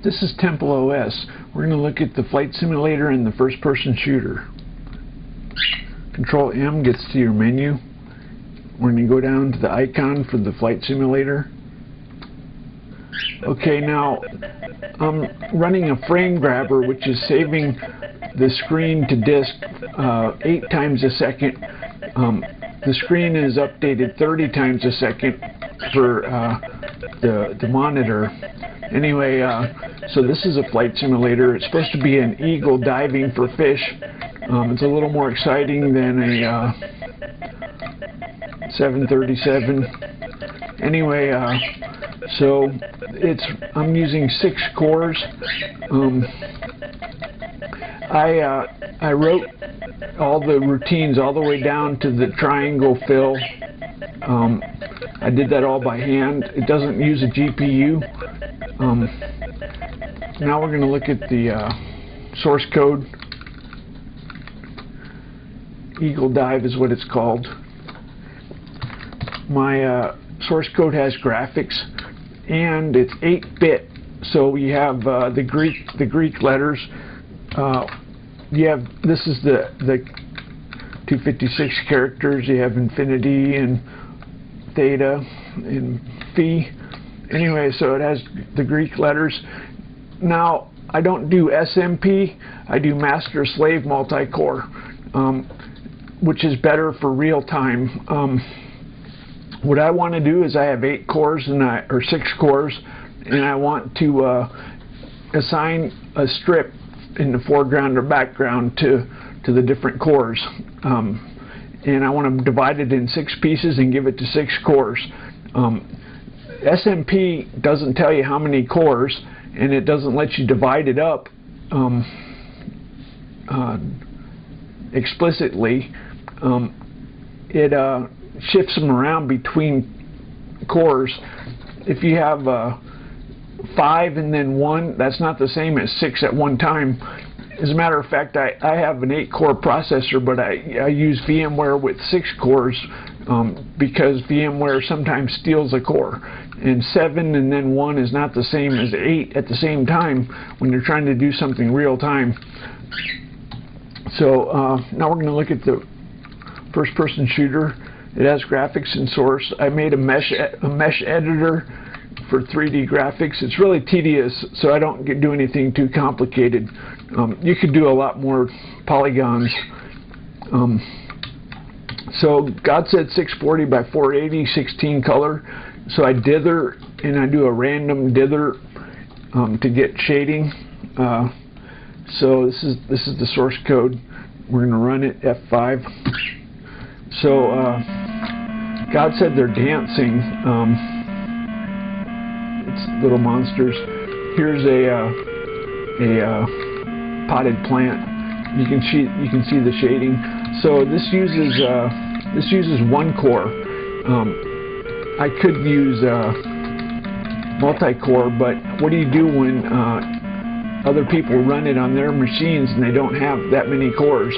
This is TempleOS. We're going to look at the flight simulator and the first-person shooter. Control M gets to your menu. We're going to go down to the icon for the flight simulator. Okay, now I'm running a frame grabber, which is saving the screen to disk 8 times a second. The screen is updated 30 times a second for the monitor. Anyway, so this is a flight simulator. It's supposed to be an eagle diving for fish. It's a little more exciting than a 737. Anyway, so I'm using 6 cores. I wrote all the routines all the way down to the triangle fill. I did that all by hand. It doesn't use a GPU. Now we're going to look at the source code. Eagle Dive is what it's called. My source code has graphics, and it's 8-bit. So you have the Greek letters. This is the 256 characters. You have infinity and theta and phi. Anyway, so it has the Greek letters. Now, I don't do SMP. I do master-slave multi-core, which is better for real time. What I want to do is I have 8 cores or 6 cores, and I want to assign a strip in the foreground or background to the different cores. And I want to divide it in 6 pieces and give it to 6 cores. SMP doesn't tell you how many cores, and it doesn't let you divide it up explicitly. It shifts them around between cores. If you have 5 and then 1, that's not the same as 6 at one time. As a matter of fact, I have an 8-core processor, but I use VMware with 6 cores because VMware sometimes steals a core. And 7 and then 1 is not the same as 8 at the same time when you're trying to do something real time. So now we're going to look at the first-person shooter. It has graphics and source. I made a mesh editor for 3D graphics. It's really tedious, so I don't do anything too complicated. You could do a lot more polygons. So God said 640 by 480, 16 color. So I dither, and I do a random dither to get shading. So this is the source code. We're going to run it F5. So God said they're dancing. It's little monsters. Here's a potted plant. You can see the shading. So this uses 1 core. I could use multi-core, but what do you do when other people run it on their machines and they don't have that many cores?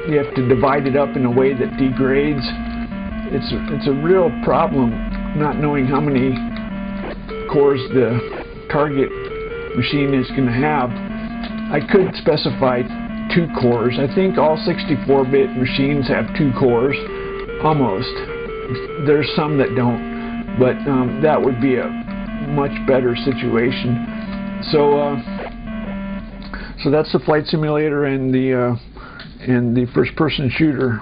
You have to divide it up in a way that degrades. It's a real problem not knowing how many cores the target machine is going to have. I could specify 2 cores. I think all 64-bit machines have 2 cores, almost. There's some that don't, but that would be a much better situation. So that's the flight simulator and the first-person shooter.